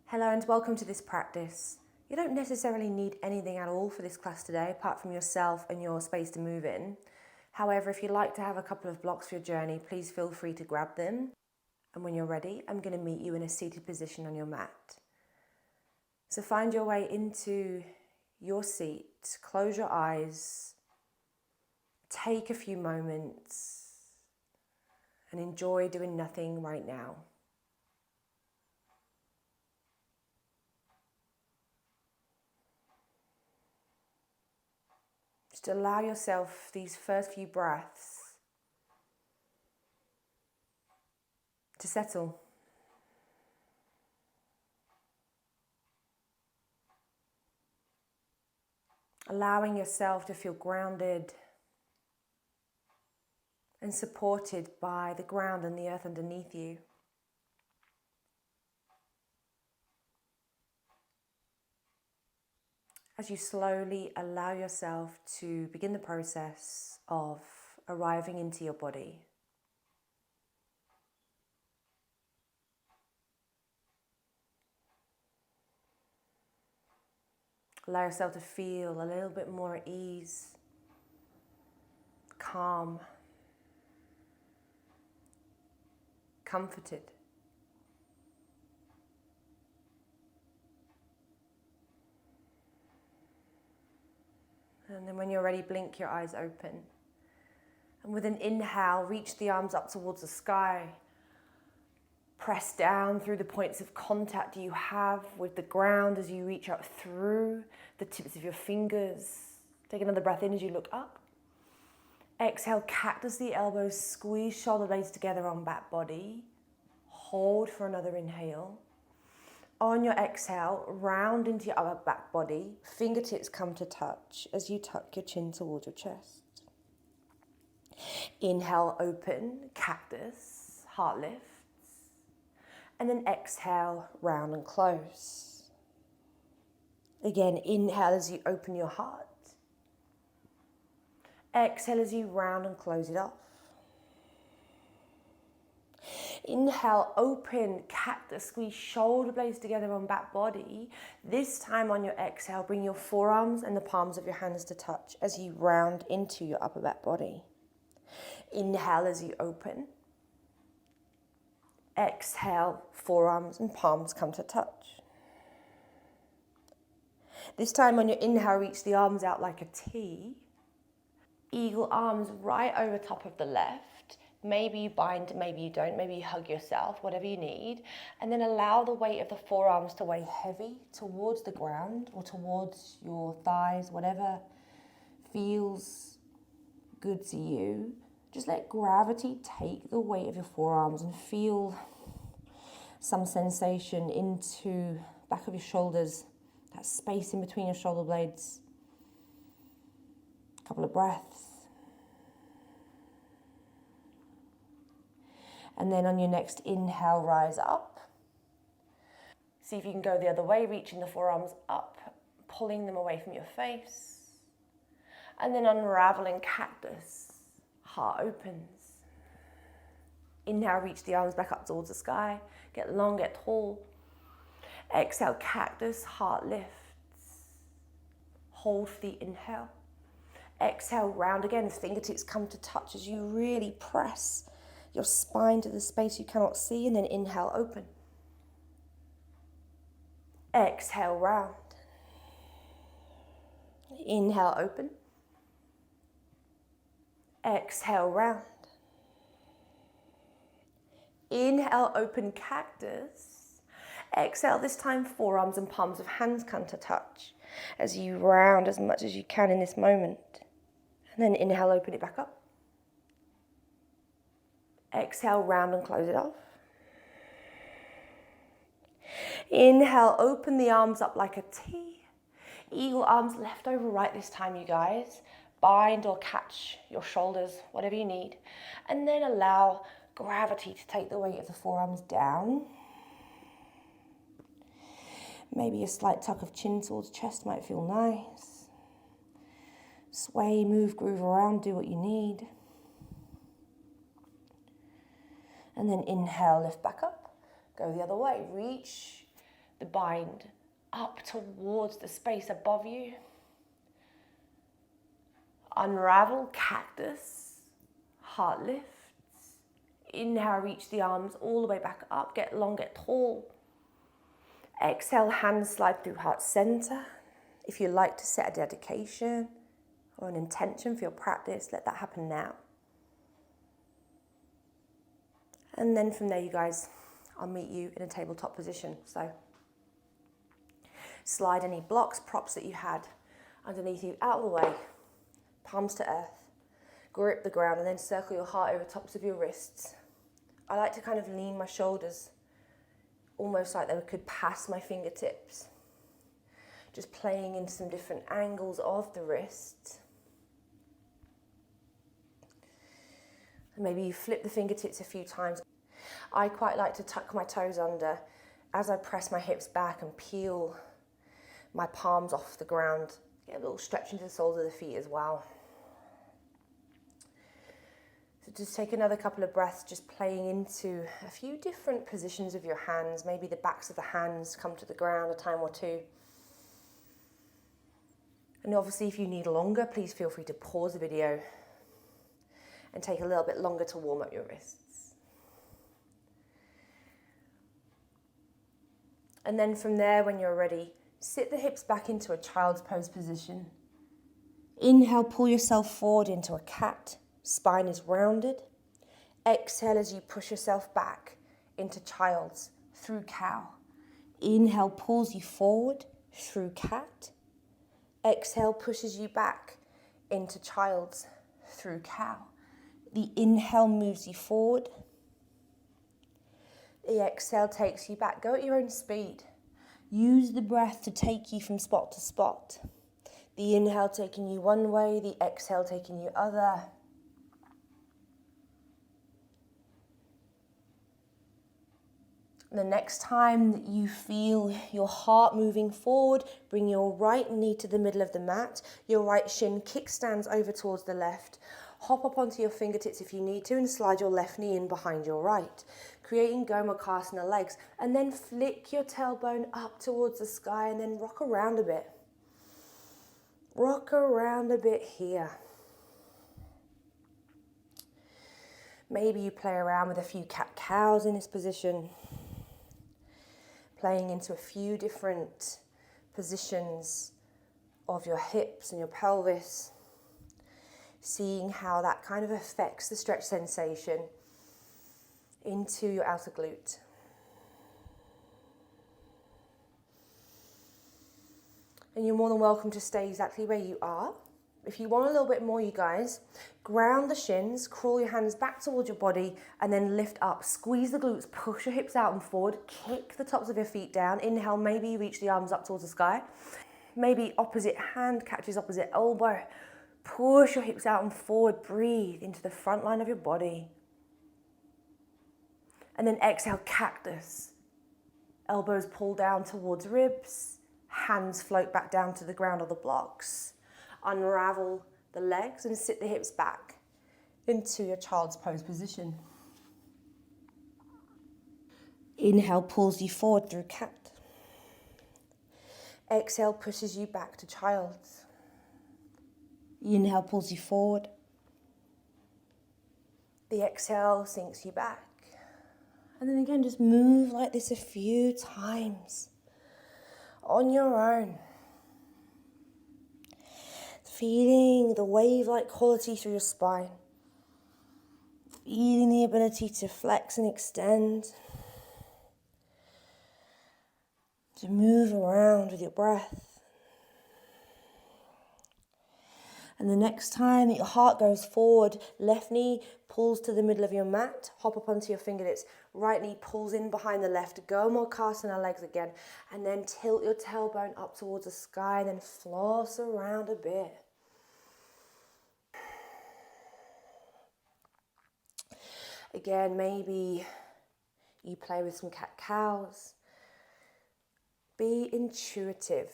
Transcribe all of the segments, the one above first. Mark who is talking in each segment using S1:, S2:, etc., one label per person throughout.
S1: Hello and welcome to this practice. You don't necessarily need anything at all for this class today apart from yourself and your space to move in. However, if you'd like to have a couple of blocks for your journey, please feel free to grab them. And when you're ready, I'm going to meet you in a seated position on your mat. So find your way into your seat, close your eyes, take a few moments and enjoy doing nothing right now. Just allow yourself these first few breaths to settle. Allowing yourself to feel grounded and supported by the ground and the earth underneath you. As you slowly allow yourself to begin the process of arriving into your body. Allow yourself to feel a little bit more at ease, calm, comforted. And then when you're ready, blink your eyes open. And with an inhale, reach the arms up towards the sky. Press down through the points of contact you have with the ground as you reach up through the tips of your fingers. Take another breath in as you look up. Exhale, cactus the elbows, squeeze shoulder blades together on back body. Hold for another inhale. On your exhale, round into your upper back body. Fingertips come to touch as you tuck your chin towards your chest. Inhale, open, cactus, heart lifts. And then exhale, round and close. Again, inhale as you open your heart. Exhale as you round and close it off. Inhale, open, cactus, squeeze shoulder blades together on back body. This time on your exhale, bring your forearms and the palms of your hands to touch as you round into your upper back body. Inhale as you open. Exhale, forearms and palms come to touch. This time on your inhale, reach the arms out like a T. Eagle arms right over top of the left. Maybe you bind, maybe you don't, maybe you hug yourself, whatever you need. And then allow the weight of the forearms to weigh heavy towards the ground or towards your thighs, whatever feels good to you. Just let gravity take the weight of your forearms and feel some sensation into back of your shoulders, that space in between your shoulder blades. A couple of breaths. And then on your next inhale, rise up. See if you can go the other way, reaching the forearms up, pulling them away from your face. And then unraveling cactus, heart opens. Inhale, reach the arms back up towards the sky. Get long, get tall. Exhale, cactus, heart lifts. Hold for the inhale. Exhale, round again, fingertips come to touch as you really press your spine to the space you cannot see, and then inhale, open. Exhale, round. Inhale, open. Exhale, round. Inhale, open, cactus. Exhale, this time forearms and palms of hands come to touch as you round as much as you can in this moment. And then inhale, open it back up. Exhale, round and close it off. Inhale, open the arms up like a T. Eagle arms left over right this time, you guys. Bind or catch your shoulders, whatever you need. And then allow gravity to take the weight of the forearms down. Maybe a slight tuck of chin towards chest might feel nice. Sway, move, groove around, do what you need. And then inhale, lift back up. Go the other way. Reach the bind up towards the space above you. Unravel, cactus, heart lifts. Inhale, reach the arms all the way back up, get long, get tall. Exhale, hands slide through heart center. If you like to set a dedication or an intention for your practice, let that happen now. And then from there, you guys, I'll meet you in a tabletop position. So slide any blocks, props that you had underneath you out of the way, palms to earth, grip the ground, and then circle your heart over tops of your wrists. I like to kind of lean my shoulders almost like they could pass my fingertips. Just playing in some different angles of the wrists. And maybe you flip the fingertips a few times. I quite like to tuck my toes under as I press my hips back and peel my palms off the ground. Get a little stretch into the soles of the feet as well. So just take another couple of breaths, just playing into a few different positions of your hands. Maybe the backs of the hands come to the ground a time or two. And obviously if you need longer, please feel free to pause the video and take a little bit longer to warm up your wrists. And then from there, when you're ready, sit the hips back into a child's pose position. Inhale, pull yourself forward into a cat. Spine is rounded. Exhale as you push yourself back into child's through cow. Inhale pulls you forward through cat. Exhale pushes you back into child's through cow. The inhale moves you forward. The exhale takes you back. Go at your own speed. Use the breath to take you from spot to spot. The inhale taking you one way, the exhale taking you other. The next time that you feel your heart moving forward, bring your right knee to the middle of the mat. Your right shin kickstands over towards the left. Hop up onto your fingertips if you need to and slide your left knee in behind your right, creating Gomukhasana legs. And then flick your tailbone up towards the sky and then rock around a bit. Rock around a bit here. Maybe you play around with a few cat-cows in this position. Playing into a few different positions of your hips and your pelvis. Seeing how that kind of affects the stretch sensation into your outer glute. And you're more than welcome to stay exactly where you are. If you want a little bit more, you guys, ground the shins, crawl your hands back towards your body, and then lift up. Squeeze the glutes, push your hips out and forward, kick the tops of your feet down. Inhale, maybe you reach the arms up towards the sky. Maybe opposite hand catches opposite elbow. Push your hips out and forward, breathe into the front line of your body. And then exhale, cactus. Elbows pull down towards ribs, hands float back down to the ground or the blocks. Unravel the legs and sit the hips back into your child's pose position. Inhale pulls you forward through cat. Exhale pushes you back to child's. Inhale pulls you forward. The exhale sinks you back. And then again, just move like this a few times on your own. Feeling the wave-like quality through your spine. Feeling the ability to flex and extend. To move around with your breath. And the next time that your heart goes forward, left knee pulls to the middle of your mat, hop up onto your fingertips, right knee pulls in behind the left, Gomukhasana legs again, and then tilt your tailbone up towards the sky, and then floss around a bit. Again, maybe you play with some cat-cows. Be intuitive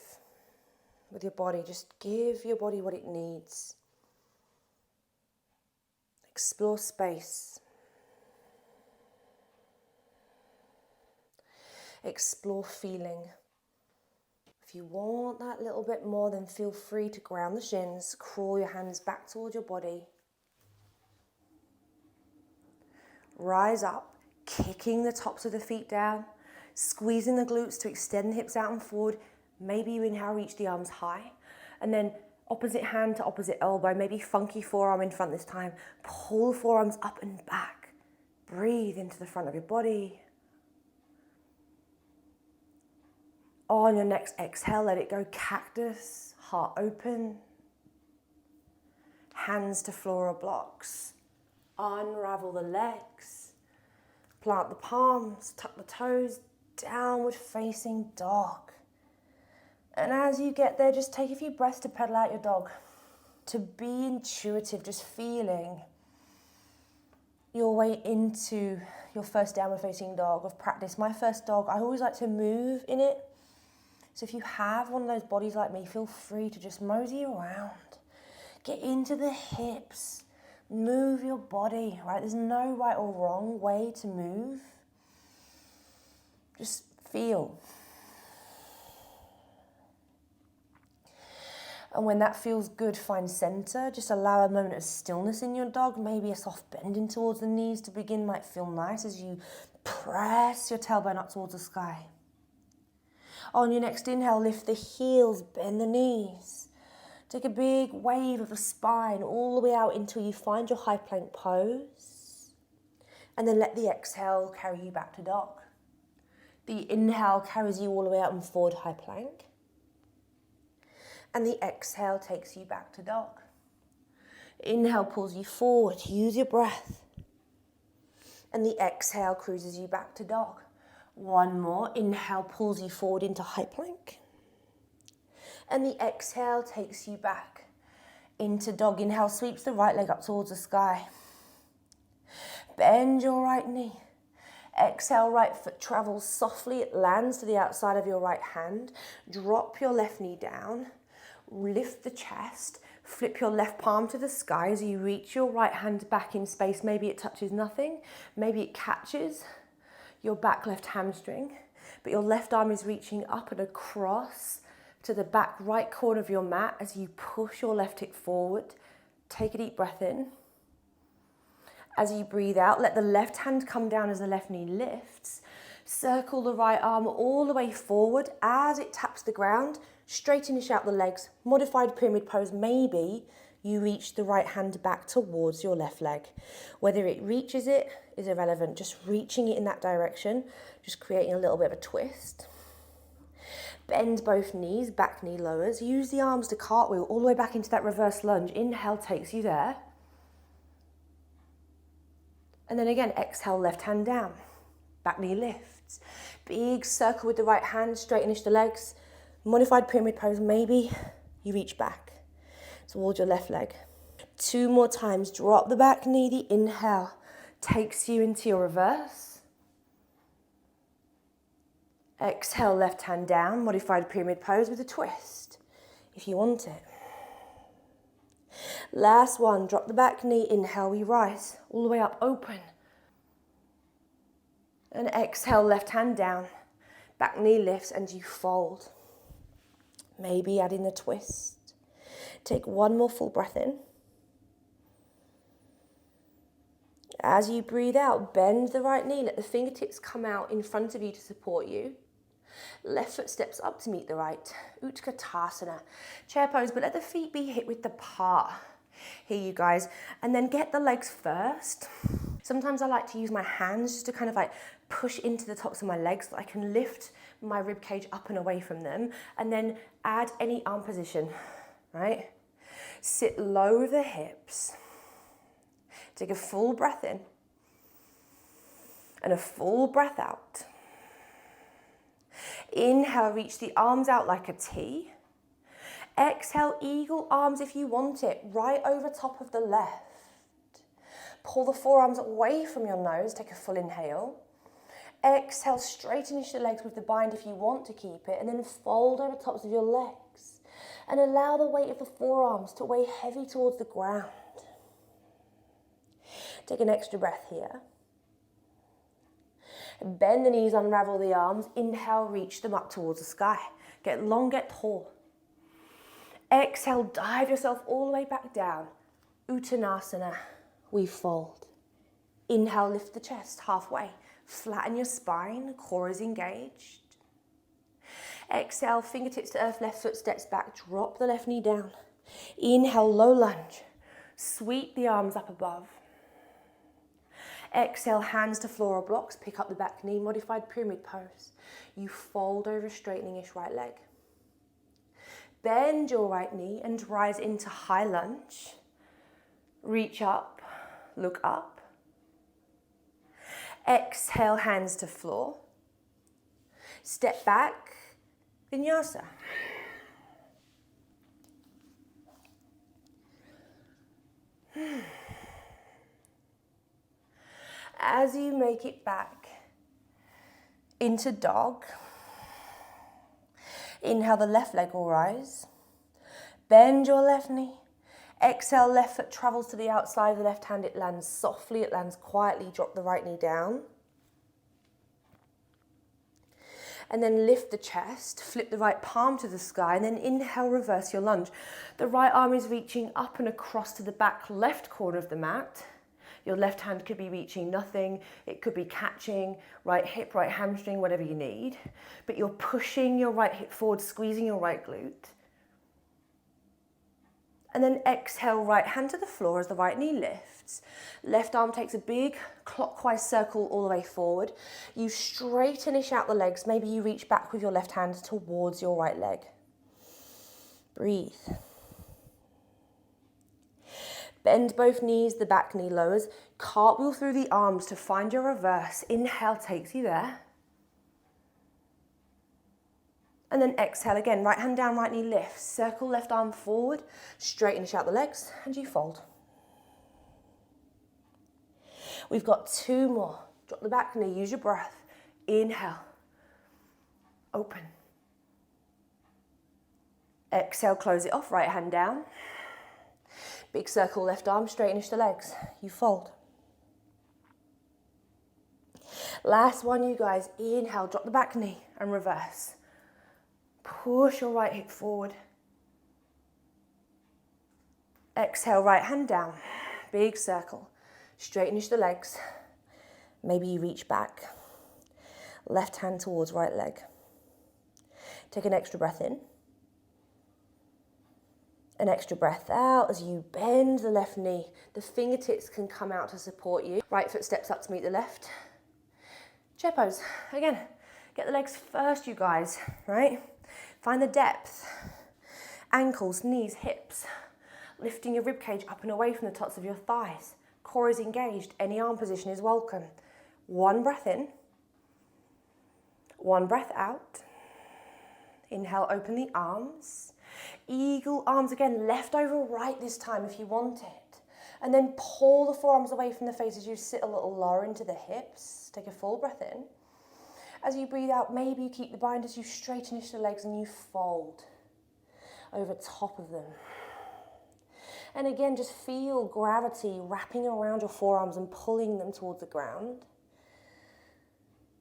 S1: with your body. Just give your body what it needs. Explore space. Explore feeling. If you want that little bit more, then feel free to ground the shins, crawl your hands back towards your body. Rise up, kicking the tops of the feet down, squeezing the glutes to extend the hips out and forward. Maybe you inhale, reach the arms high, and then opposite hand to opposite elbow, maybe funky forearm in front this time. Pull the forearms up and back. Breathe into the front of your body. On your next exhale, let it go cactus, heart open. Hands to floor or blocks. Unravel the legs. Plant the palms, tuck the toes, downward facing dog. And as you get there, just take a few breaths to pedal out your dog. To be intuitive, just feeling your way into your first downward facing dog of practice. My first dog, I always like to move in it. So if you have one of those bodies like me, feel free to just mosey around. Get into the hips. Move your body, right? There's no right or wrong way to move. Just feel. And when that feels good, find center. Just allow a moment of stillness in your dog. Maybe a soft bending towards the knees to begin might feel nice as you press your tailbone up towards the sky. On your next inhale, lift the heels, bend the knees. Take a big wave of the spine all the way out until you find your high plank pose. And then let the exhale carry you back to dog. The inhale carries you all the way out and forward high plank. And the exhale takes you back to dog. Inhale pulls you forward, use your breath. And the exhale cruises you back to dog. One more, inhale pulls you forward into high plank. And the exhale takes you back into dog. Inhale sweeps the right leg up towards the sky. Bend your right knee. Exhale, right foot travels softly, it lands to the outside of your right hand. Drop your left knee down. Lift the chest, flip your left palm to the sky as you reach your right hand back in space. Maybe it touches nothing, maybe it catches your back left hamstring, but your left arm is reaching up and across to the back right corner of your mat as you push your left hip forward. Take a deep breath in. As you breathe out, let the left hand come down as the left knee lifts. Circle the right arm all the way forward as it taps the ground. Straightenish out the legs, modified pyramid pose. Maybe you reach the right hand back towards your left leg. Whether it reaches it is irrelevant, just reaching it in that direction, just creating a little bit of a twist. Bend both knees, back knee lowers. Use the arms to cartwheel all the way back into that reverse lunge. Inhale takes you there. And then again, exhale, left hand down. Back knee lifts. Big circle with the right hand, straightenish the legs. Modified pyramid pose, maybe you reach back towards your left leg. 2 more times, drop the back knee, the inhale takes you into your reverse. Exhale, left hand down, modified pyramid pose with a twist, if you want it. Last one, drop the back knee, inhale, we rise, all the way up, open. And exhale, left hand down, back knee lifts and you fold. Maybe add in a twist. Take 1 more full breath in. As you breathe out, bend the right knee. Let the fingertips come out in front of you to support you. Left foot steps up to meet the right. Utkatasana. Chair pose, but let the feet be hip width apart. Here, you guys. And then get the legs first. Sometimes I like to use my hands just to kind of like push into the tops of my legs so I can lift my rib cage up and away from them, and then add any arm position, right? Sit low with the hips. Take a full breath in and a full breath out. Inhale, reach the arms out like a T. Exhale, eagle arms if you want it, right over top of the left. Pull the forearms away from your nose, take a full inhale. Exhale, straightenish the legs with the bind if you want to keep it, and then fold over tops of your legs. And allow the weight of the forearms to weigh heavy towards the ground. Take an extra breath here. Bend the knees, unravel the arms. Inhale, reach them up towards the sky. Get long, get tall. Exhale, dive yourself all the way back down. Uttanasana, we fold. Inhale, lift the chest halfway. Flatten your spine, core is engaged. Exhale, fingertips to earth, left foot steps back, drop the left knee down. Inhale, low lunge. Sweep the arms up above. Exhale, hands to floor or blocks, pick up the back knee, modified pyramid pose. You fold over straightening-ish right leg. Bend your right knee and rise into high lunge. Reach up, look up. Exhale, hands to floor. Step back, vinyasa. As you make it back into dog, inhale, the left leg will rise. Bend your left knee. Exhale, left foot travels to the outside of the left hand. It lands softly, it lands quietly. Drop the right knee down. And then lift the chest, flip the right palm to the sky, and then inhale, reverse your lunge. The right arm is reaching up and across to the back left corner of the mat. Your left hand could be reaching nothing. It could be catching right hip, right hamstring, whatever you need. But you're pushing your right hip forward, squeezing your right glute. And then exhale, right hand to the floor as the right knee lifts. Left arm takes a big clockwise circle all the way forward. You straighten-ish out the legs. Maybe you reach back with your left hand towards your right leg. Breathe. Bend both knees, the back knee lowers. Cartwheel through the arms to find your reverse. Inhale takes you there. And then exhale again, right hand down, right knee lifts. Circle left arm forward, straighten out the legs, and you fold. We've got two more. Drop the back knee, use your breath. Inhale, open. Exhale, close it off, right hand down. Big circle, left arm, straighten the legs. You fold. Last one, you guys. Inhale, drop the back knee and reverse. Push your right hip forward. Exhale, right hand down. Big circle. Straighten the legs. Maybe you reach back. Left hand towards right leg. Take an extra breath in. An extra breath out as you bend the left knee. The fingertips can come out to support you. Right foot steps up to meet the left. Chair pose. Again, get the legs first, you guys, right? Find the depth. Ankles, knees, hips. Lifting your ribcage up and away from the tops of your thighs. Core is engaged. Any arm position is welcome. One breath in. One breath out. Inhale, open the arms. Eagle arms again, left over right this time if you want it. And then pull the forearms away from the face as you sit a little lower into the hips. Take a full breath in. As you breathe out, maybe you keep the bind as you straighten the legs and you fold over top of them. And again, just feel gravity wrapping around your forearms and pulling them towards the ground.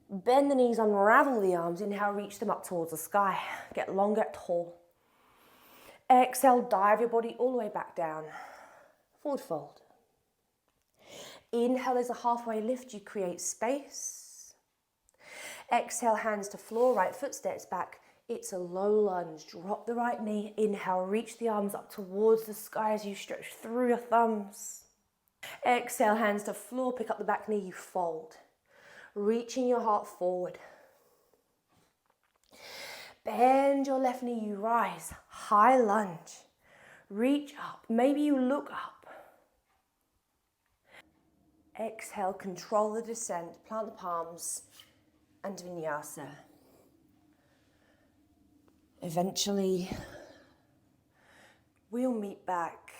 S1: Bend the knees, unravel the arms. Inhale, reach them up towards the sky. Get long, get tall. Exhale, dive your body all the way back down. Forward fold. Inhale is a halfway lift. You create space. Exhale, hands to floor, right foot steps back. It's a low lunge. Drop the right knee. Inhale, reach the arms up towards the sky as you stretch through your thumbs. Exhale, hands to floor. Pick up the back knee. You fold. Reaching your heart forward. Bend your left knee. You rise. High lunge. Reach up. Maybe you look up. Exhale, control the descent. Plant the palms and vinyasa. Eventually, we'll meet back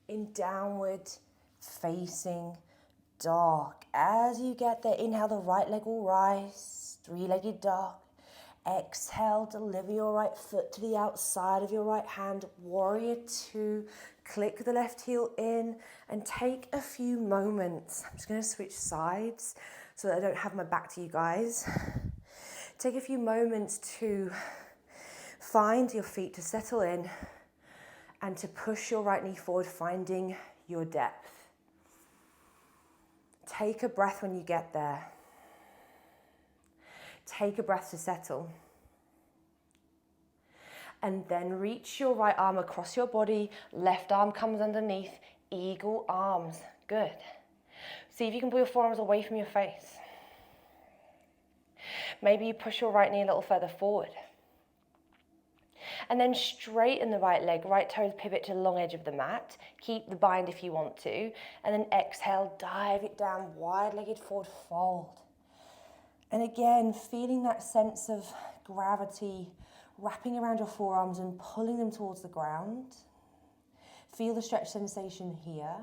S1: in downward facing dog. As you get there, inhale, the right leg will rise, three-legged dog. Exhale, deliver your right foot to the outside of your right hand. Warrior two, click the left heel in and take a few moments. I'm just going to switch sides so that I don't have my back to you guys. Take a few moments to find your feet to settle in and to push your right knee forward, finding your depth. Take a breath when you get there. Take a breath to settle. And then reach your right arm across your body, left arm comes underneath, eagle arms. Good. See if you can pull your forearms away from your face. Maybe you push your right knee a little further forward. And then straighten the right leg, right toes pivot to the long edge of the mat. Keep the bind if you want to. And then exhale, dive it down, wide-legged forward fold. And again, feeling that sense of gravity wrapping around your forearms and pulling them towards the ground. Feel the stretch sensation here.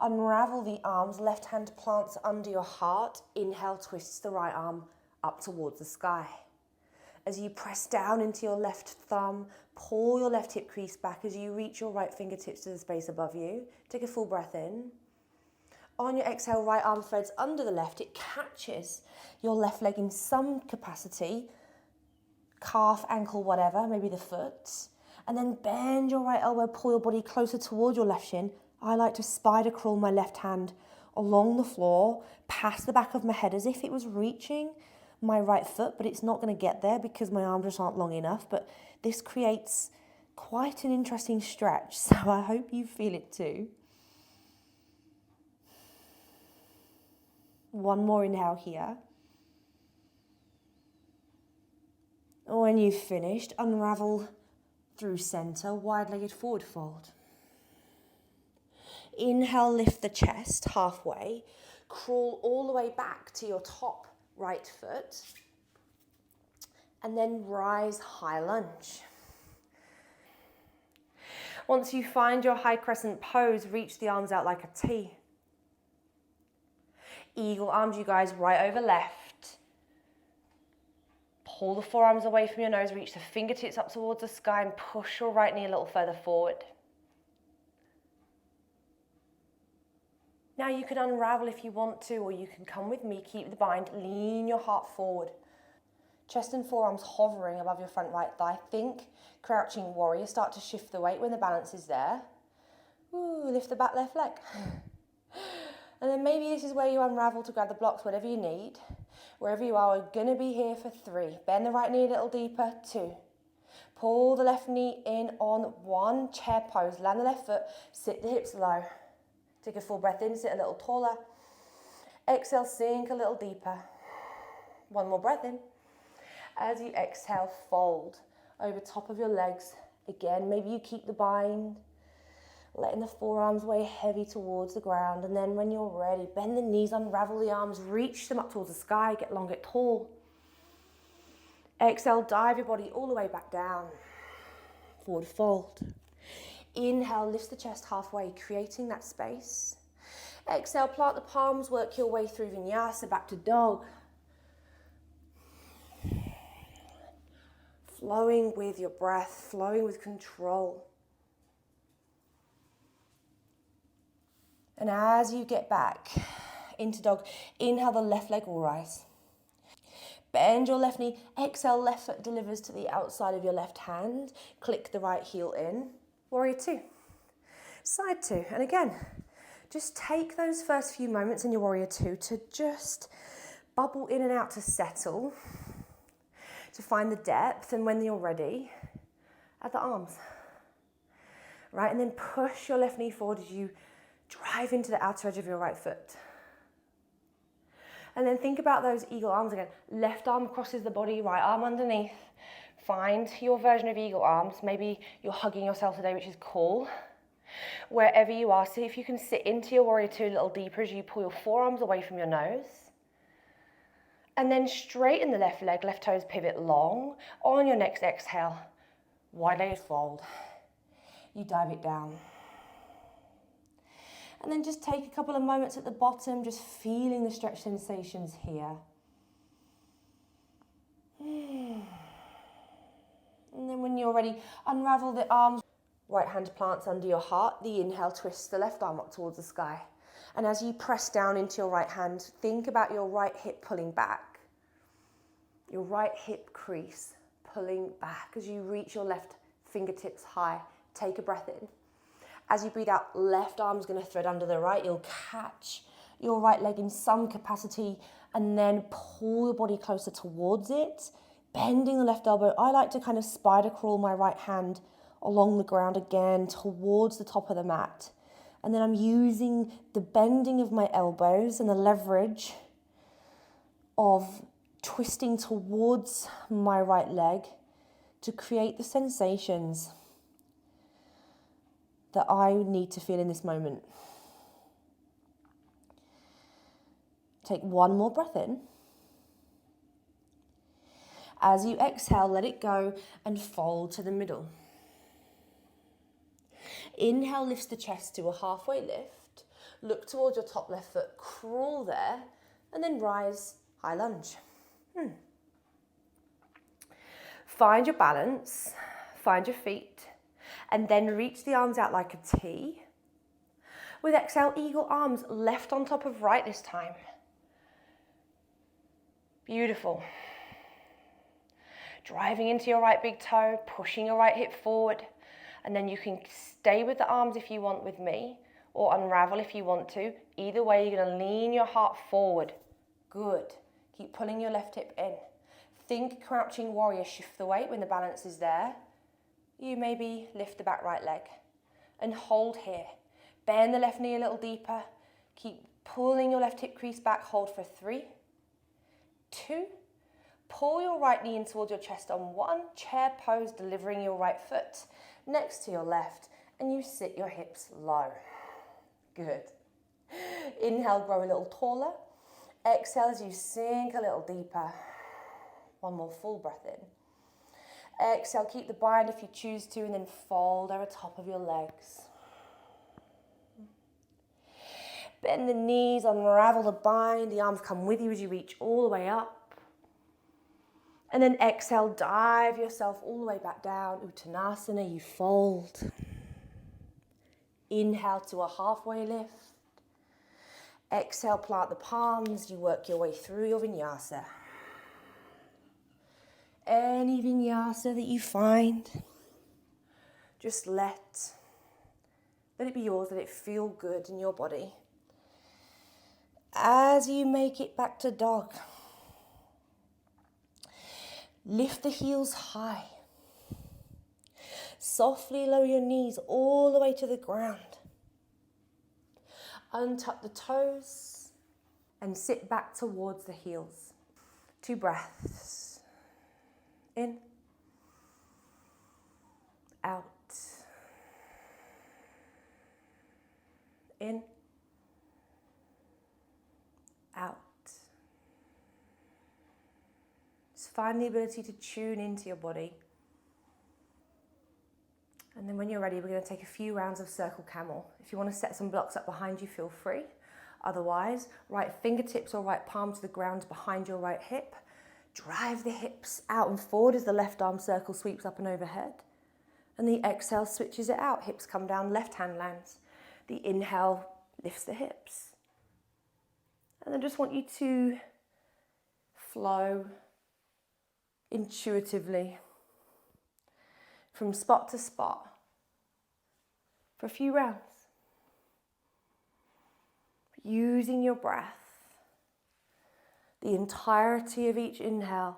S1: Unravel the arms, left hand plants under your heart. Inhale, twists the right arm up towards the sky. As you press down into your left thumb, pull your left hip crease back as you reach your right fingertips to the space above you. Take a full breath in. On your exhale, right arm threads under the left. It catches your left leg in some capacity, calf, ankle, whatever, maybe the foot. And then bend your right elbow, pull your body closer towards your left shin. I like to spider crawl my left hand along the floor, past the back of my head as if it was reaching my right foot, but it's not going to get there because my arms just aren't long enough. But this creates quite an interesting stretch, so I hope you feel it too. One more inhale here. When you've finished, unravel through center, wide-legged forward fold. Inhale, lift the chest halfway, crawl all the way back to your top right foot, and then rise high lunge. Once you find your high crescent pose, reach the arms out like a T. Eagle arms, you guys, right over left. Pull the forearms away from your nose, reach the fingertips up towards the sky and push your right knee a little further forward. Now you can unravel if you want to, or you can come with me, keep the bind, lean your heart forward. Chest and forearms hovering above your front right thigh. Think crouching warrior, start to shift the weight when the balance is there. Ooh, lift the back left leg. And then maybe this is where you unravel to grab the blocks, whatever you need. Wherever you are, we're gonna be here for 3. Bend the right knee a little deeper, 2. Pull the left knee in on 1, chair pose, land the left foot, sit the hips low. Take a full breath in, sit a little taller. Exhale, sink a little deeper. One more breath in. As you exhale, fold over top of your legs. Again, maybe you keep the bind, letting the forearms weigh heavy towards the ground. And then when you're ready, bend the knees, unravel the arms, reach them up towards the sky, get long, get tall. Exhale, dive your body all the way back down. Forward fold. Inhale, lift the chest halfway, creating that space. Exhale, plant the palms, work your way through vinyasa, back to dog. Flowing with your breath, flowing with control. And as you get back into dog, inhale, the left leg will rise. Bend your left knee, exhale, left foot delivers to the outside of your left hand. Click the right heel in. Warrior 2, side 2. And again, just take those first few moments in your Warrior 2 to just bubble in and out to settle, to find the depth, and when you're ready, add the arms. Right, and then push your left knee forward as you drive into the outer edge of your right foot. And then think about those eagle arms again. Left arm crosses the body, right arm underneath. Find your version of eagle arms. Maybe you're hugging yourself today, which is cool. Wherever you are, see if you can sit into your Warrior 2 a little deeper as you pull your forearms away from your nose. And then straighten the left leg, left toes pivot long. On your next exhale, wide-legged fold. You dive it down. And then just take a couple of moments at the bottom, just feeling the stretch sensations here. And then when you're ready, unravel the arms. Right hand plants under your heart. The inhale twists the left arm up towards the sky. And as you press down into your right hand, think about your right hip pulling back. Your right hip crease pulling back as you reach your left fingertips high. Take a breath in. As you breathe out, left arm's going to thread under the right. You'll catch your right leg in some capacity and then pull your body closer towards it, bending the left elbow. I like to kind of spider crawl my right hand along the ground again towards the top of the mat. And then I'm using the bending of my elbows and the leverage of twisting towards my right leg to create the sensations that I need to feel in this moment. Take one more breath in. As you exhale, let it go and fold to the middle. Inhale lifts the chest to a halfway lift. Look towards your top left foot, crawl there, and then rise, high lunge. Find your balance, find your feet, and then reach the arms out like a T. With exhale, eagle arms, left on top of right this time. Beautiful. Driving into your right big toe, pushing your right hip forward, and then you can stay with the arms if you want with me, or unravel if you want to. Either way, you're going to lean your heart forward. Good. Keep pulling your left hip in. Think crouching warrior, shift the weight when the balance is there. You maybe lift the back right leg and hold here. Bend the left knee a little deeper. Keep pulling your left hip crease back. Hold for 3, 2. Pull your right knee in towards your chest on 1. Chair pose, delivering your right foot next to your left. And you sit your hips low. Good. Inhale, grow a little taller. Exhale as you sink a little deeper. One more full breath in. Exhale, keep the bind if you choose to, and then fold over top of your legs. Bend the knees, unravel the bind. The arms come with you as you reach all the way up. And then exhale, dive yourself all the way back down. Uttanasana, you fold. Inhale to a halfway lift. Exhale, plant the palms. You work your way through your vinyasa. Any vinyasa that you find, just let it be yours, let it feel good in your body. As you make it back to dog, lift the heels high. Softly lower your knees all the way to the ground. Untuck the toes and sit back towards the heels. 2 breaths. In, out, in, out. Just find the ability to tune into your body. And then when you're ready, we're going to take a few rounds of circle camel. If you want to set some blocks up behind you, feel free. Otherwise, right fingertips or right palm to the ground behind your right hip. Drive the hips out and forward as the left arm circle sweeps up and overhead. And the exhale switches it out. Hips come down, left hand lands. The inhale lifts the hips. And I just want you to flow intuitively from spot to spot for a few rounds. Using your breath. The entirety of each inhale,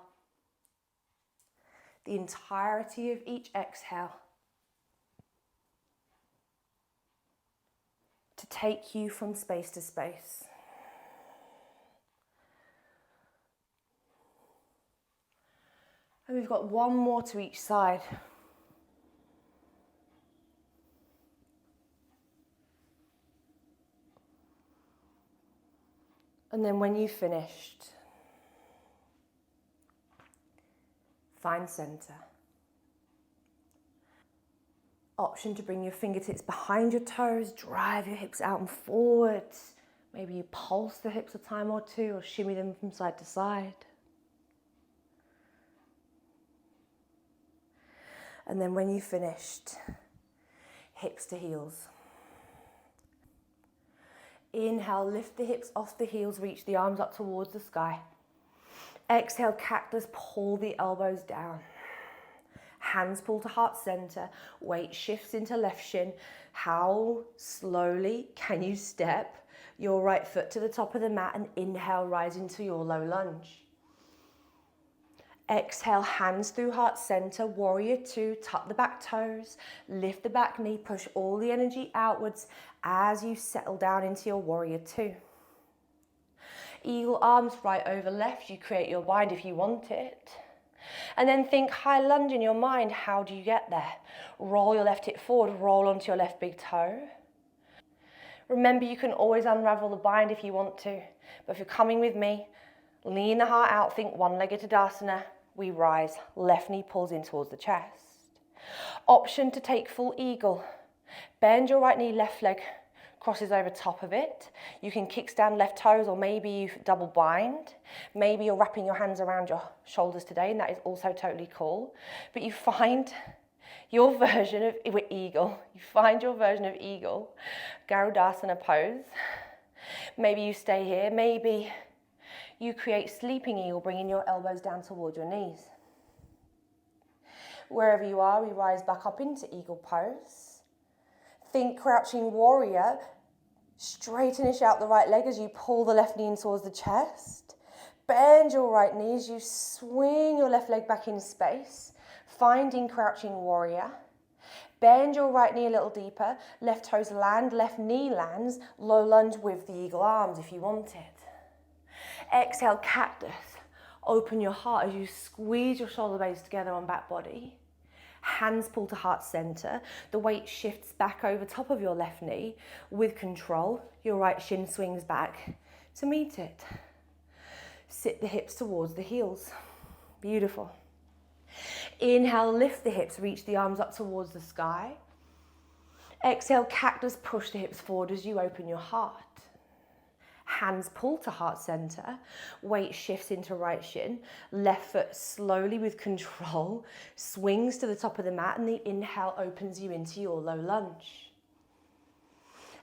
S1: the entirety of each exhale, to take you from space to space. And we've got one more to each side. And then when you've finished, find center. Option to bring your fingertips behind your toes, drive your hips out and forward. Maybe you pulse the hips a time or two or shimmy them from side to side. And then when you've finished, hips to heels. Inhale, lift the hips off the heels, reach the arms up towards the sky. Exhale, cactus, pull the elbows down. Hands pull to heart center, weight shifts into left shin. How slowly can you step your right foot to the top of the mat and inhale, rise into your low lunge. Exhale, hands through heart center, warrior two, tuck the back toes, lift the back knee, push all the energy outwards as you settle down into your warrior two. Eagle arms right over left, you create your bind if you want it. And then think high lunge in your mind, how do you get there? Roll your left hip forward, roll onto your left big toe. Remember, you can always unravel the bind if you want to, but if you're coming with me, lean the heart out, think one-legged Tadasana, we rise, left knee pulls in towards the chest. Option to take full eagle. Bend your right knee, left leg crosses over top of it. You can kickstand left toes, or maybe you double bind. Maybe you're wrapping your hands around your shoulders today, and that is also totally cool. But you find your version of eagle. You find your version of eagle, Garudasana pose. Maybe you stay here. Maybe you create sleeping eagle, bringing your elbows down towards your knees. Wherever you are, we rise back up into eagle pose. Think crouching warrior, straightenish out the right leg as you pull the left knee in towards the chest. Bend your right knee as you swing your left leg back in space, finding crouching warrior. Bend your right knee a little deeper, left toes land, left knee lands, low lunge with the eagle arms if you want it. Exhale, cactus. Open your heart as you squeeze your shoulder blades together on back body. Hands pull to heart center. The weight shifts back over top of your left knee. With control, your right shin swings back to meet it. Sit the hips towards the heels. Beautiful. Inhale, lift the hips, reach the arms up towards the sky. Exhale, cactus, push the hips forward as you open your heart. Hands pull to heart center, weight shifts into right shin, left foot slowly with control, swings to the top of the mat, and the inhale opens you into your low lunge.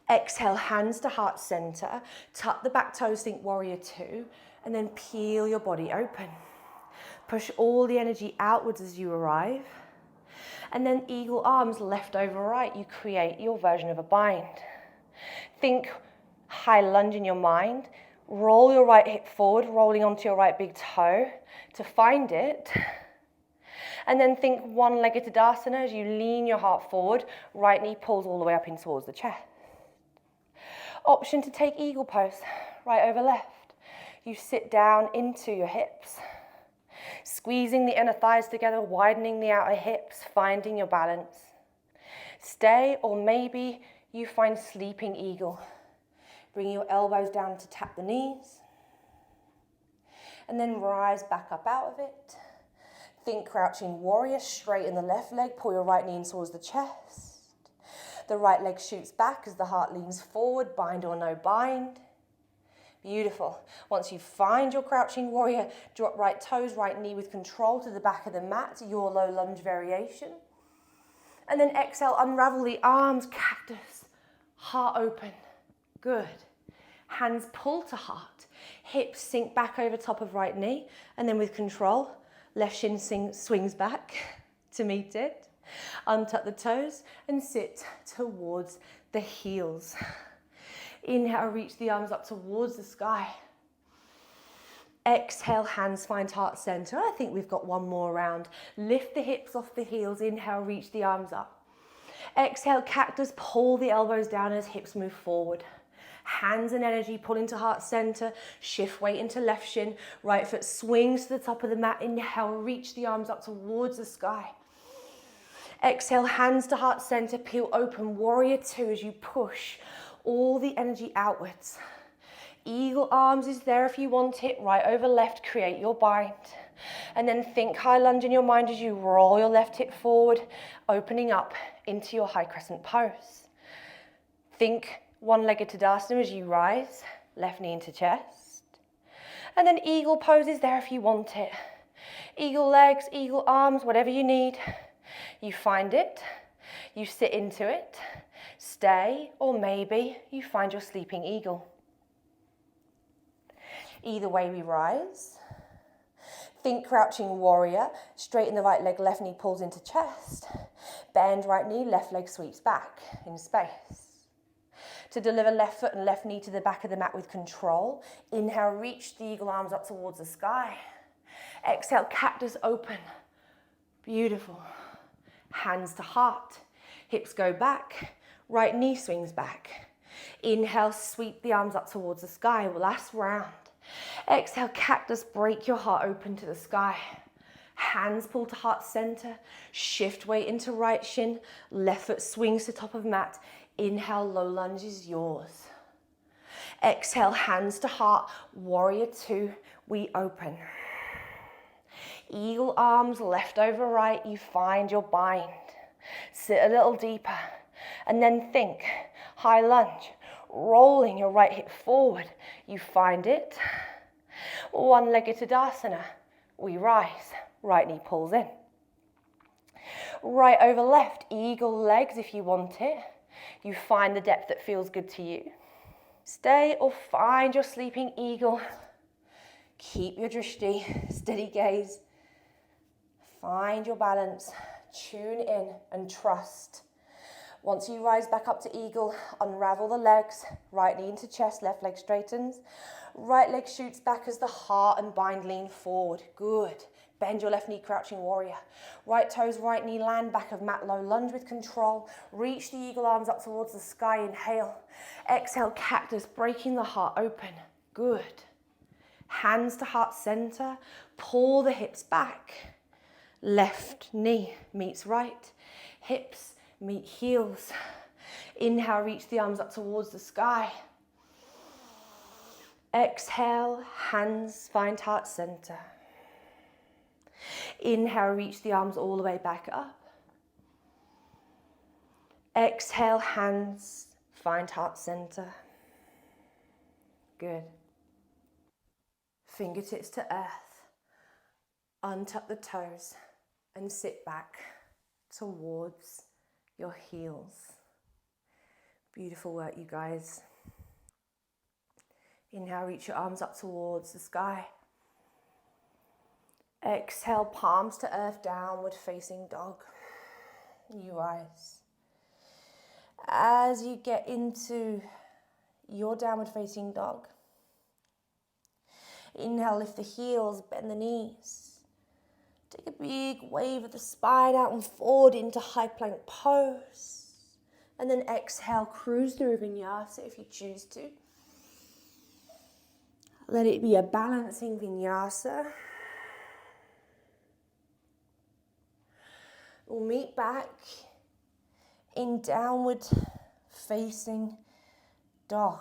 S1: Exhale, hands to heart center, tuck the back toes, think warrior two, and then peel your body open. Push all the energy outwards as you arrive. And then eagle arms left over right, you create your version of a bind. Think high lunge in your mind, roll your right hip forward, rolling onto your right big toe to find it. And then think one-legged Tadasana as you lean your heart forward, right knee pulls all the way up in towards the chest. Option to take eagle pose, right over left. You sit down into your hips, squeezing the inner thighs together, widening the outer hips, finding your balance. Stay, or maybe you find sleeping eagle. Bring your elbows down to tap the knees. And then rise back up out of it. Think crouching warrior, straighten the left leg, pull your right knee in towards the chest. The right leg shoots back as the heart leans forward, bind or no bind. Beautiful. Once you find your crouching warrior, drop right toes, right knee with control to the back of the mat, your low lunge variation. And then exhale, unravel the arms, cactus, heart open. Good. Hands pull to heart. Hips sink back over top of right knee. And then with control, left shin swings back to meet it. Untuck the toes and sit towards the heels. Inhale, reach the arms up towards the sky. Exhale, hands find heart center. I think we've got one more round. Lift the hips off the heels. Inhale, reach the arms up. Exhale, cactus, pull the elbows down as hips move forward. Hands and energy pull into heart center, shift weight into left shin, right foot swings to the top of the mat. Inhale, reach the arms up towards the sky. Exhale, hands to heart center, peel open, warrior two as you push all the energy outwards. Eagle arms is there if you want it, right over left, create your bind. And then think high lunge in your mind as you roll your left hip forward, opening up into your high crescent pose. Think one-legged Tadasana as you rise, left knee into chest. And then eagle pose is there if you want it. Eagle legs, eagle arms, whatever you need. You find it, you sit into it, Stay, or maybe you find your sleeping eagle. Either way we rise. Think crouching warrior, straighten the right leg, left knee pulls into chest. Bend right knee, left leg sweeps back in space. To deliver left foot and left knee to the back of the mat with control. Inhale, reach the eagle arms up towards the sky. Exhale, cactus open. Beautiful. Hands to heart. Hips go back. Right knee swings back. Inhale, sweep the arms up towards the sky. Last round. Exhale, cactus, break your heart open to the sky. Hands pull to heart center. Shift weight into right shin. Left foot swings to top of mat. Inhale, low lunge is yours. Exhale, hands to heart. Warrior two, we open. Eagle arms, left over right, you find your bind. Sit a little deeper. And then think, high lunge, rolling your right hip forward. You find it. One-legged Tadasana. We rise. Right knee pulls in. Right over left, eagle legs if you want it. You find the depth that feels good to you. Stay or find your sleeping eagle. Keep your drishti, steady gaze. Find your balance. Tune in and trust. Once you rise back up to eagle, unravel the legs. Right knee into chest, left leg straightens. Right leg shoots back as the heart and bind lean forward. Good. Bend your left knee, crouching warrior. Right toes, right knee, land back of mat, low lunge with control. Reach the eagle arms up towards the sky, inhale. Exhale, cactus, breaking the heart open. Good. Hands to heart center, pull the hips back. Left knee meets right, hips meet heels. Inhale, reach the arms up towards the sky. Exhale, hands find heart center. Inhale, reach the arms all the way back up. Exhale, hands find heart center. Good. Fingertips to earth. Untuck the toes and sit back towards your heels. Beautiful work, you guys. Inhale, reach your arms up towards the sky. Exhale, palms to earth, downward facing dog. You rise. As you get into your downward facing dog, inhale, lift the heels, bend the knees. Take a big wave of the spine out and forward into high plank pose. And then exhale, cruise through vinyasa if you choose to. Let it be a balancing vinyasa. We'll meet back in downward facing dog.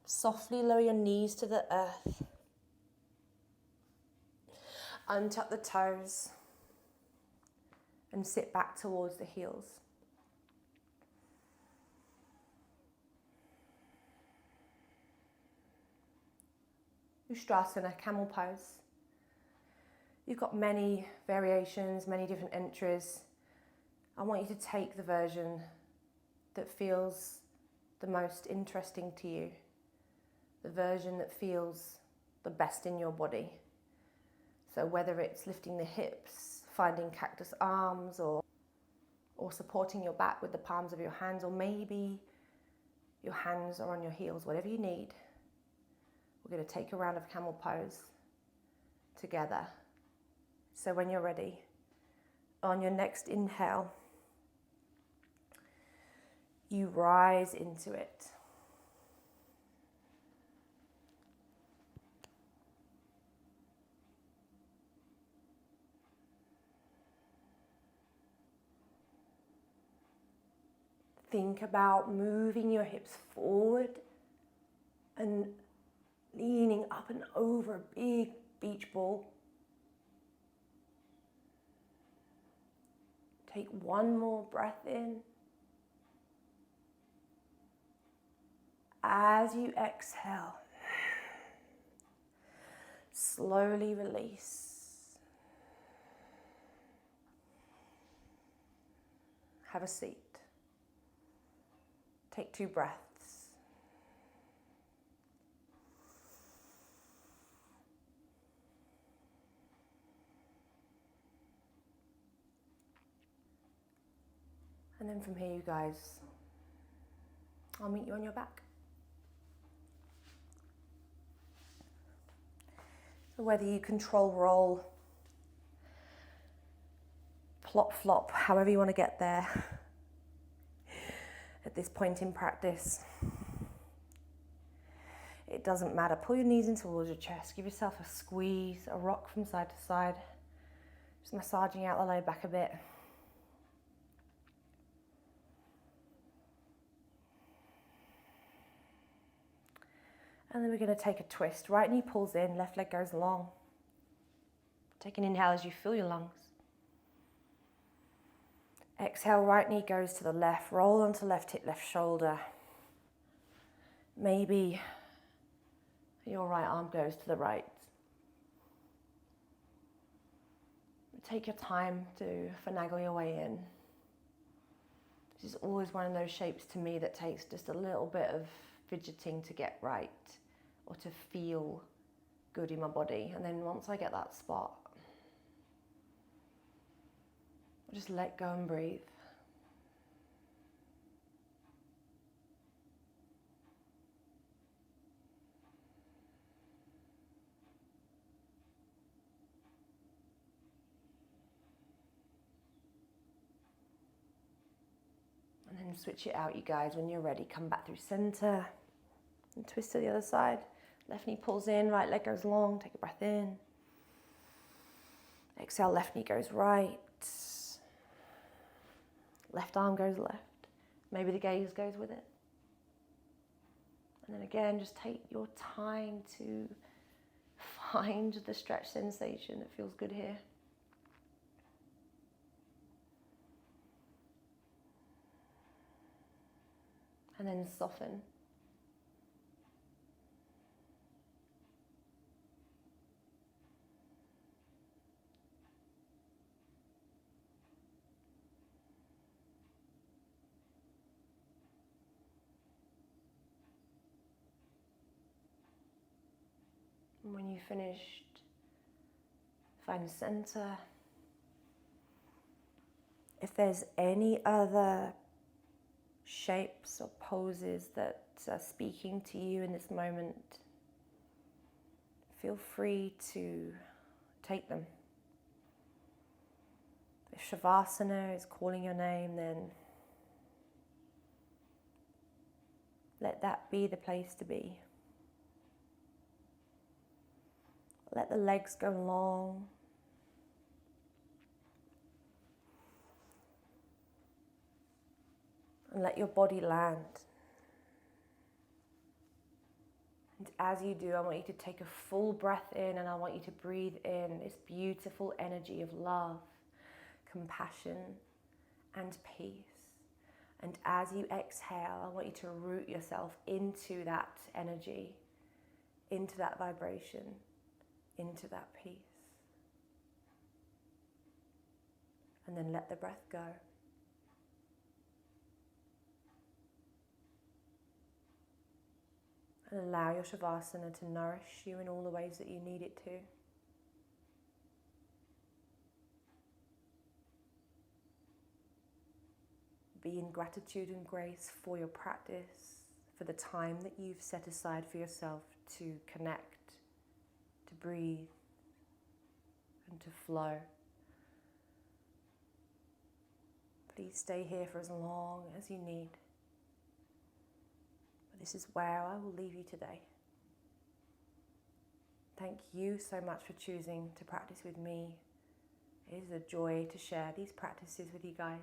S1: Softly lower your knees to the earth. Untuck the toes and sit back towards the heels. Ustrasana, camel pose. You've got many variations, many different entries. I want you to take the version that feels the most interesting to you, the version that feels the best in your body. So whether it's lifting the hips, finding cactus arms, or supporting your back with the palms of your hands, or maybe your hands are on your heels, whatever you need. We're going to take a round of camel pose together. So when you're ready, on your next inhale, you rise into it. Think about moving your hips forward and leaning up and over a big beach ball. Take one more breath in. As you exhale, slowly release. have a seat. Take 2 breaths. And then from here, you guys, I'll meet you on your back. So whether you control roll, plop flop, however you want to get there at this point in practice, it doesn't matter. Pull your knees in towards your chest. Give yourself a squeeze, a rock from side to side. Just massaging out the low back a bit. And then we're going to take a twist. Right knee pulls in, left leg goes long. Take an inhale as you fill your lungs. Exhale, right knee goes to the left. Roll onto left hip, left shoulder. Maybe your right arm goes to the right. Take your time to finagle your way in. This is always one of those shapes to me that takes just a little bit of fidgeting to get right, or to feel good in my body. And then once I get that spot, I just let go and breathe. And then switch it out, you guys. When you're ready, come back through center and twist to the other side. Left knee pulls in, right leg goes long. Take a breath in. Exhale, left knee goes right. Left arm goes left. Maybe the gaze goes with it. And then again, just take your time to find the stretch sensation that feels good here. And then soften. And when you've finished, find center. If there's any other shapes or poses that are speaking to you in this moment, feel free to take them. If Shavasana is calling your name, then let that be the place to be. Let the legs go long. And let your body land. And as you do, I want you to take a full breath in, and I want you to breathe in this beautiful energy of love, compassion, and peace. And as you exhale, I want you to root yourself into that energy, into that vibration, into that peace. And then let the breath go. And allow your Shavasana to nourish you in all the ways that you need it to. Be in gratitude and grace for your practice, for the time that you've set aside for yourself to connect, to breathe, and to flow. Please stay here for as long as you need. But this is where I will leave you today. Thank you so much for choosing to practice with me. It is a joy to share these practices with you guys.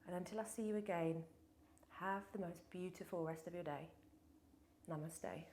S1: And until I see you again, have the most beautiful rest of your day. Namaste.